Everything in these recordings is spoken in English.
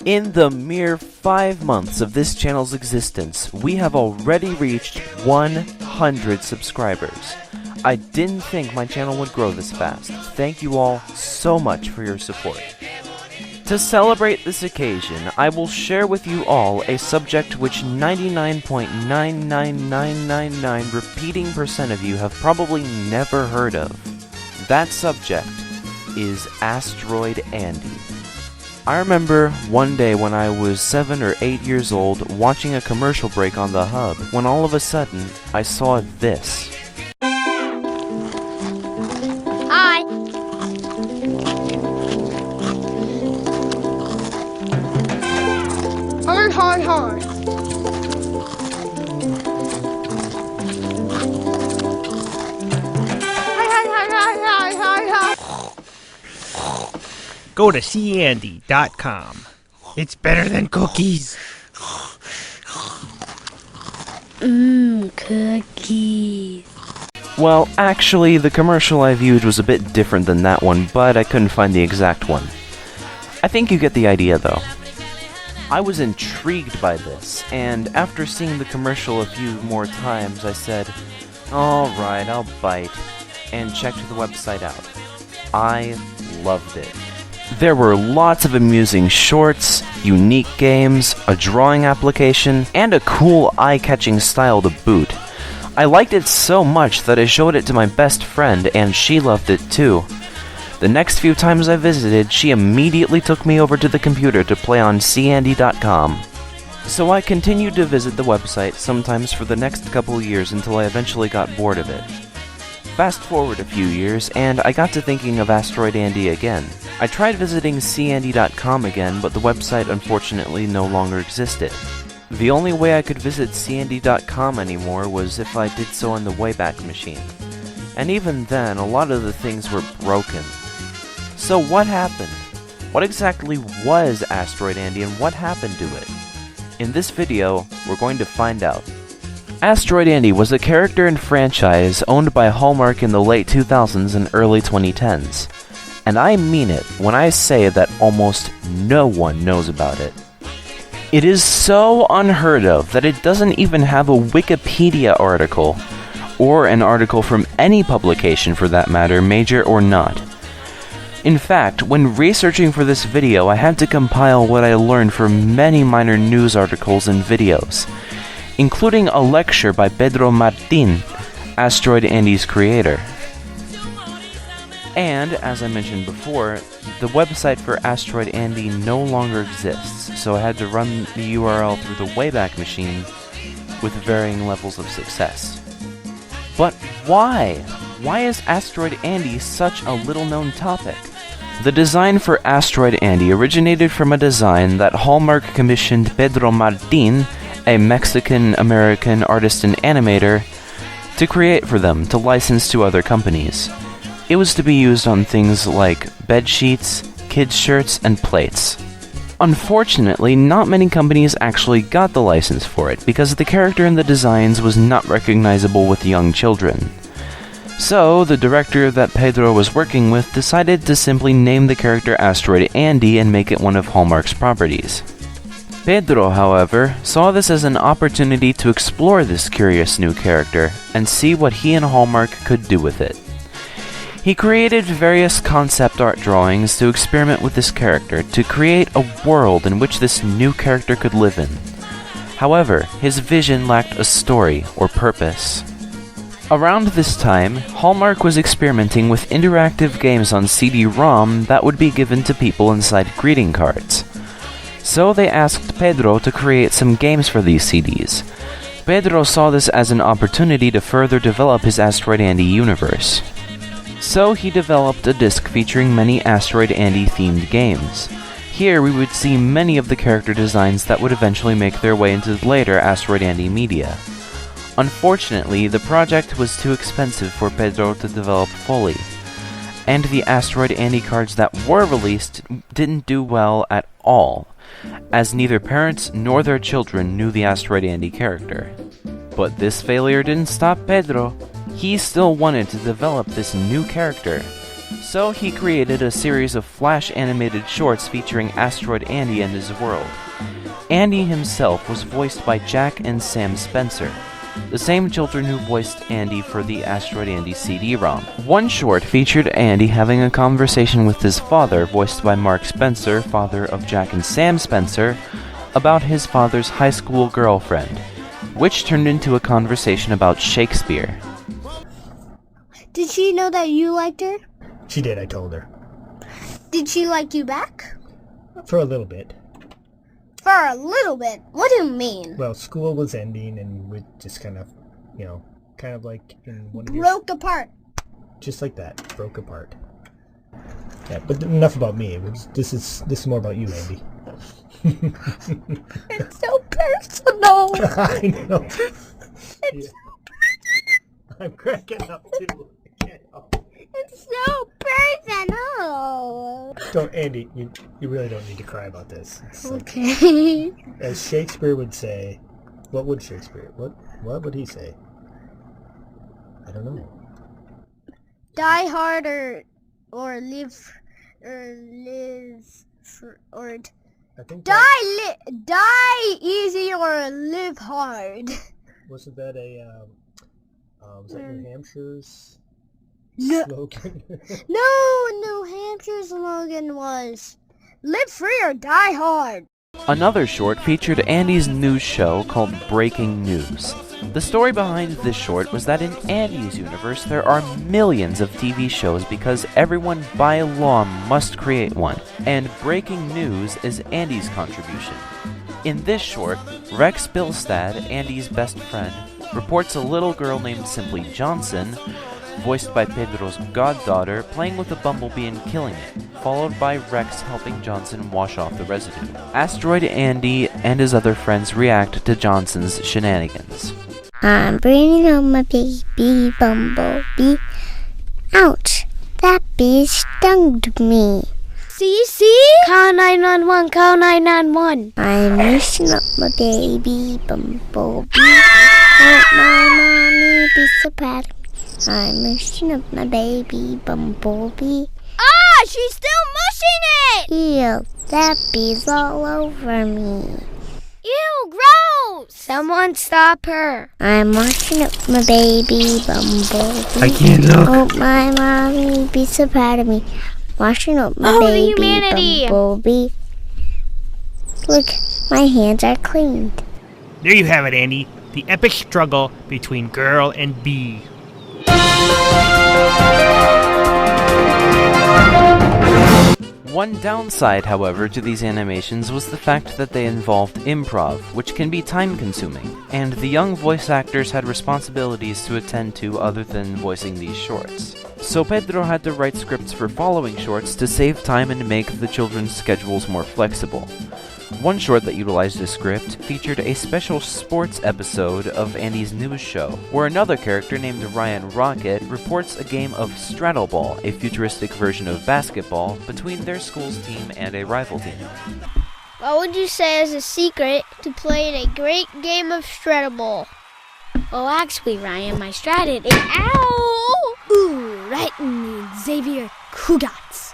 In the mere 5 months of this channel's existence, we have already reached 100 subscribers. I didn't think my channel would grow this fast. Thank you all so much for your support. To celebrate this occasion, I will share with you all a subject which 99.99999 repeating percent of you have probably never heard of. That subject is Asteroid Andy. I remember one day when I was 7 or 8 years old watching a commercial break on the hub, when all of a sudden I saw this. Hi! Hi, hi, hi! Go to HELLIIIIEEEEAAAUUU. It's better than cookies. Cookies. Well, actually, the commercial I viewed was a bit different than that one, but I couldn't find the exact one. I think you get the idea, though. I was intrigued by this, and after seeing the commercial a few more times, I said, alright, I'll bite, and checked the website out. I loved it. There were lots of amusing shorts, unique games, a drawing application, and a cool eye-catching style to boot. I liked it so much that I showed it to my best friend, and she loved it too. The next few times I visited, she immediately took me over to the computer to play on HELLIIIIEEEEAAAUUU. So I continued to visit the website sometimes for the next couple years until I eventually got bored of it. Fast forward a few years, and I got to thinking of Asteroid Andy again. I tried visiting CAndy.com again, but the website unfortunately no longer existed. The only way I could visit CAndy.com anymore was if I did so on the Wayback Machine. And even then, a lot of the things were broken. So what happened? What exactly was Asteroid Andy and what happened to it? In this video, we're going to find out. Asteroid Andy was a character and franchise owned by Hallmark in the late 2000s and early 2010s. And I mean it when I say that almost no one knows about it. It is so unheard of that it doesn't even have a Wikipedia article, or an article from any publication for that matter, major or not. In fact, when researching for this video, I had to compile what I learned from many minor news articles and videos, including a lecture by Pedro Martin, Asteroid Andy's creator. And, as I mentioned before, the website for Asteroid Andy no longer exists, so I had to run the URL through the Wayback Machine with varying levels of success. But why? Why is Asteroid Andy such a little-known topic? The design for Asteroid Andy originated from a design that Hallmark commissioned Pedro Martin, a Mexican-American artist and animator, to create for them to license to other companies. It was to be used on things like bed sheets, kids' shirts, and plates. Unfortunately, not many companies actually got the license for it because the character in the designs was not recognizable with young children. So, the director that Pedro was working with decided to simply name the character Asteroid Andy and make it one of Hallmark's properties. Pedro, however, saw this as an opportunity to explore this curious new character and see what he and Hallmark could do with it. He created various concept art drawings to experiment with this character to create a world in which this new character could live in. However, his vision lacked a story or purpose. Around this time, Hallmark was experimenting with interactive games on CD-ROM that would be given to people inside greeting cards. So they asked Pedro to create some games for these CDs. Pedro saw this as an opportunity to further develop his Asteroid Andy universe. So he developed a disc featuring many Asteroid Andy themed games. Here we would see many of the character designs that would eventually make their way into the later Asteroid Andy media. Unfortunately, the project was too expensive for Pedro to develop fully, and the Asteroid Andy cards that were released didn't do well at all, as neither parents nor their children knew the Asteroid Andy character. But this failure didn't stop Pedro. He still wanted to develop this new character, So he created a series of flash animated shorts featuring Asteroid Andy and his world. Andy himself was voiced by Jack and Sam Spencer, the same children who voiced Andy for the Asteroid Andy CD-ROM. One short featured Andy having a conversation with his father, voiced by Mark Spencer, father of Jack and Sam Spencer, about his father's high school girlfriend, which turned into a conversation about Shakespeare. Did she know that you liked her? She did, I told her. Did she like you back? For a little bit. For a little bit? What do you mean? Well, school was ending and we just kind of, kind of like in one of your... Broke apart. Just like that, broke apart. Yeah, but enough about me. This is more about you, Andy. It's so personal. I know. It's I'm cracking up too. It's so personal. Don't, Andy, you really don't need to cry about this. It's like, Okay. as Shakespeare would say, what would Shakespeare? What would he say? I don't know. Die hard or live I think die easy or live hard. wasn't that was that New Hampshire's No. slogan? No, New Hampshire's slogan was live free or die hard. Another short featured Andy's news show called Breaking News. The story behind this short was that in Andy's universe there are millions of TV shows because everyone by law must create one, and Breaking News is Andy's contribution. In this short, Rex Bilstad, Andy's best friend, reports a little girl named simply Johnson, voiced by Pedro's goddaughter, playing with a bumblebee and killing it, followed by Rex helping Johnson wash off the residue. Asteroid Andy and his other friends react to Johnson's shenanigans. I'm bringing home my baby bumblebee. Ouch, that bee stung me. See? Call 911, call 911. I'm missing up my baby bumblebee. Won't my mommy be so proud of me? I'm mushing up my baby bumblebee. Ah, she's still mushing it! Ew, that bee's all over me. Ew, gross! Someone stop her. I'm washing up my baby bumblebee. I can't look. Won't my mommy be so proud of me? Washing up my baby humanity. bumblebee. Look, my hands are cleaned. There you have it, Andy. The epic struggle between girl and bee. One downside, however, to these animations was the fact that they involved improv, which can be time-consuming, and the young voice actors had responsibilities to attend to other than voicing these shorts. So Pedro had to write scripts for following shorts to save time and make the children's schedules more flexible. One short that utilized this script featured a special sports episode of Andy's news show, where another character named Ryan Rocket reports a game of straddle ball, a futuristic version of basketball, between their school's team and a rival team. What would you say is a secret to playing a great game of straddle ball? Oh, actually, Ryan, my strategy. Ow! Ooh, right in the Xavier Kugats.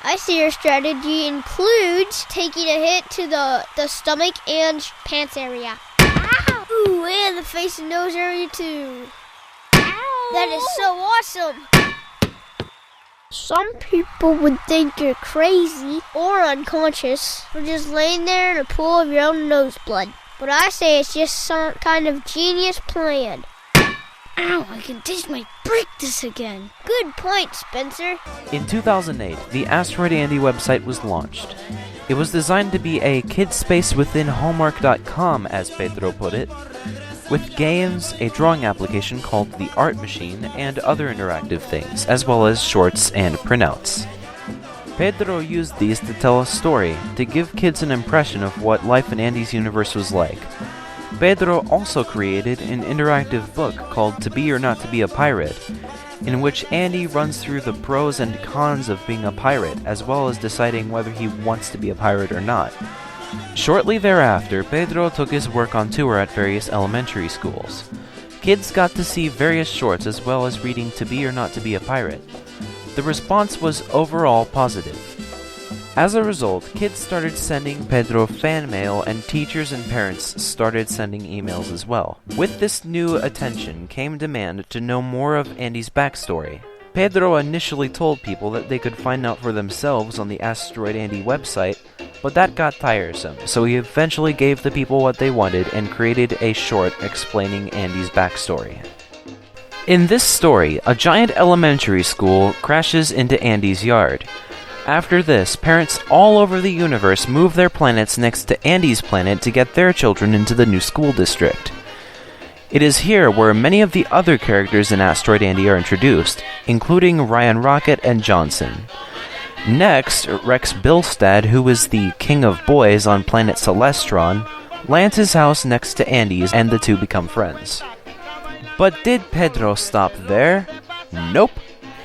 I see your strategy includes taking a hit to the stomach and pants area. Ow! Ooh, and the face and nose area too. Ow! That is so awesome! Some people would think you're crazy or unconscious for just laying there in a pool of your own nose blood. But I say it's just some kind of genius plan. Ow, I can taste my breakfast again. Good point, Spencer. In 2008, the Asteroid Andy website was launched. It was designed to be a kid space within Hallmark.com, as Pedro put it, with games, a drawing application called the Art Machine, and other interactive things, as well as shorts and printouts. Pedro used these to tell a story, to give kids an impression of what life in Andy's universe was like. Pedro also created an interactive book called To Be or Not to Be a Pirate, in which Andy runs through the pros and cons of being a pirate, as well as deciding whether he wants to be a pirate or not. Shortly thereafter, Pedro took his work on tour at various elementary schools. Kids got to see various shorts as well as reading To Be or Not to Be a Pirate. The response was overall positive. As a result, kids started sending Pedro fan mail and teachers and parents started sending emails as well. With this new attention came demand to know more of Andy's backstory. Pedro initially told people that they could find out for themselves on the Asteroid Andy website, but that got tiresome, so he eventually gave the people what they wanted and created a short explaining Andy's backstory. In this story, a giant elementary school crashes into Andy's yard. After this, parents all over the universe move their planets next to Andy's planet to get their children into the new school district. It is here where many of the other characters in Asteroid Andy are introduced, including Ryan Rocket and Johnson. Next, Rex Bilstad, who is the king of boys on planet Celestron, lands his house next to Andy's and the two become friends. But did Pedro stop there? Nope.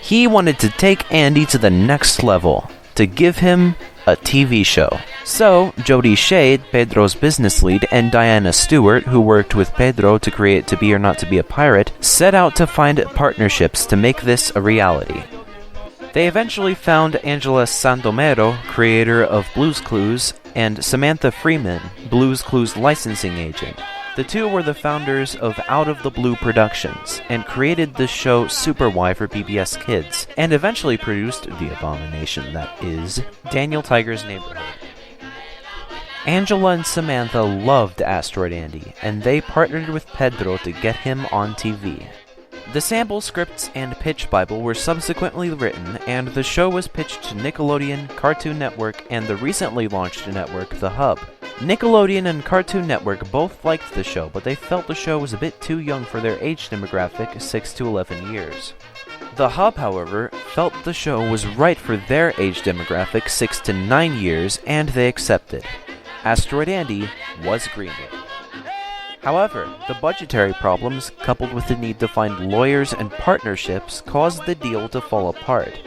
He wanted to take Andy to the next level, to give him a TV show. So, Jody Shade, Pedro's business lead, and Diana Stewart, who worked with Pedro to create To Be or Not to Be a Pirate, set out to find partnerships to make this a reality. They eventually found Angela Sandomero, creator of Blue's Clues, and Samantha Freeman, Blue's Clues licensing agent. The two were the founders of Out of the Blue Productions, and created the show Super Y for PBS Kids, and eventually produced the abomination that is Daniel Tiger's Neighborhood. Angela and Samantha loved Asteroid Andy, and they partnered with Pedro to get him on TV. The sample scripts and pitch bible were subsequently written, and the show was pitched to Nickelodeon, Cartoon Network, and the recently launched network, The Hub. Nickelodeon and Cartoon Network both liked the show, but they felt the show was a bit too young for their age demographic, 6 to 11 years. The Hub, however, felt the show was right for their age demographic, 6 to 9 years, and they accepted. Asteroid Andy was greenlit. However, the budgetary problems, coupled with the need to find lawyers and partnerships, caused the deal to fall apart,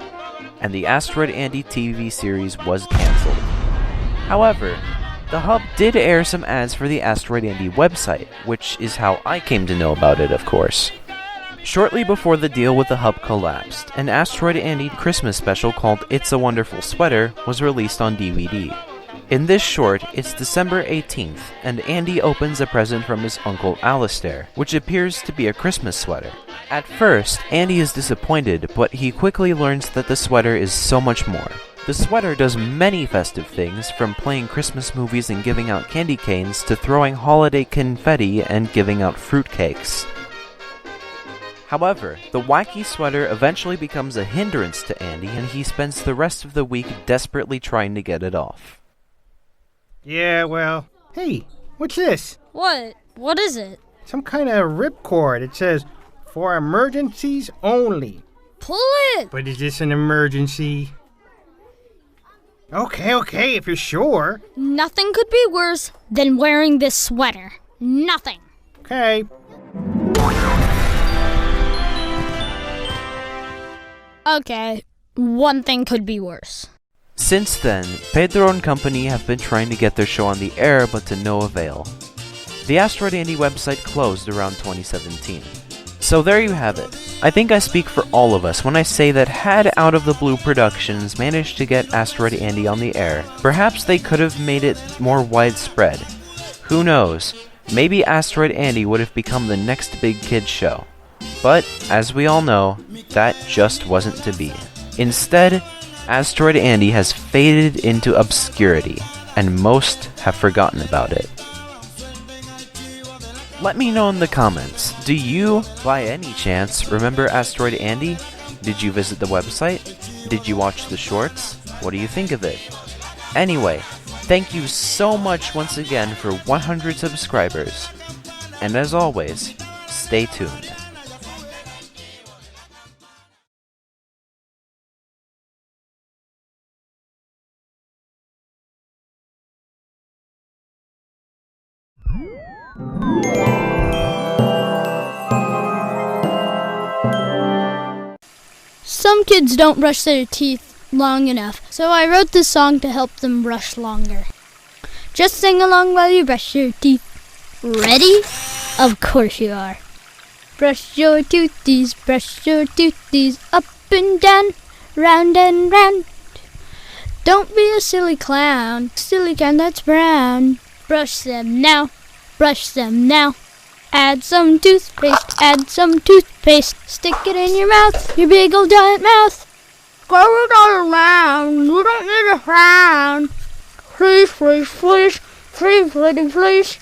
and the Asteroid Andy TV series was cancelled. However, The Hub did air some ads for the Asteroid Andy website, which is how I came to know about it, of course. Shortly before the deal with The Hub collapsed, an Asteroid Andy Christmas special called It's a Wonderful Sweater was released on DVD. In this short, it's December 18th, and Andy opens a present from his uncle Alistair, which appears to be a Christmas sweater. At first, Andy is disappointed, but he quickly learns that the sweater is so much more. The sweater does many festive things, from playing Christmas movies and giving out candy canes to throwing holiday confetti and giving out fruitcakes. However, the wacky sweater eventually becomes a hindrance to Andy, and he spends the rest of the week desperately trying to get it off. Yeah, well... Hey, what's this? What? What is it? Some kind of ripcord. It says, for emergencies only. Pull it! But is this an emergency? Okay, if you're sure. Nothing could be worse than wearing this sweater. Nothing. Okay. Okay, one thing could be worse. Since then, Pedro and company have been trying to get their show on the air, but to no avail. The Asteroid Andy website closed around 2017. So there you have it. I think I speak for all of us when I say that had Out of the Blue Productions managed to get Asteroid Andy on the air, perhaps they could have made it more widespread. Who knows? Maybe Asteroid Andy would have become the next big kids show. But, as we all know, that just wasn't to be. Instead, Asteroid Andy has faded into obscurity, and most have forgotten about it. Let me know in the comments, do you, by any chance, remember Asteroid Andy? Did you visit the website? Did you watch the shorts? What do you think of it? Anyway, thank you so much once again for 100 subscribers. And as always, stay tuned. Some kids don't brush their teeth long enough, so I wrote this song to help them brush longer. Just sing along while you brush your teeth. Ready? Of course you are. Brush your toothies, up and down. round and round. Don't be a silly clown that's brown. Brush them now, brush them now. Add some toothpaste, stick it in your mouth, your big old giant mouth. Go it all around, you don't need a frown. Please, please, please, please, please, please.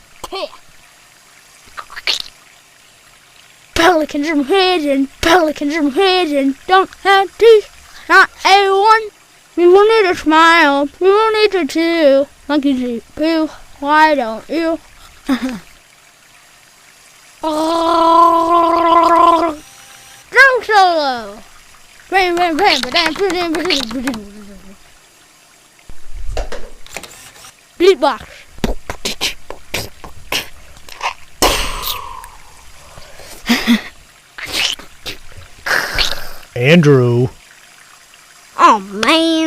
Pelicans from hidden, don't have teeth, not A1. You will need a smile, you will need a two. Monkey see poo, why don't you? Drum solo! Bam, bam, bam, ba-dam, ba-dam, ba-dam, ba-dam. Beatbox. Andrew. Oh man.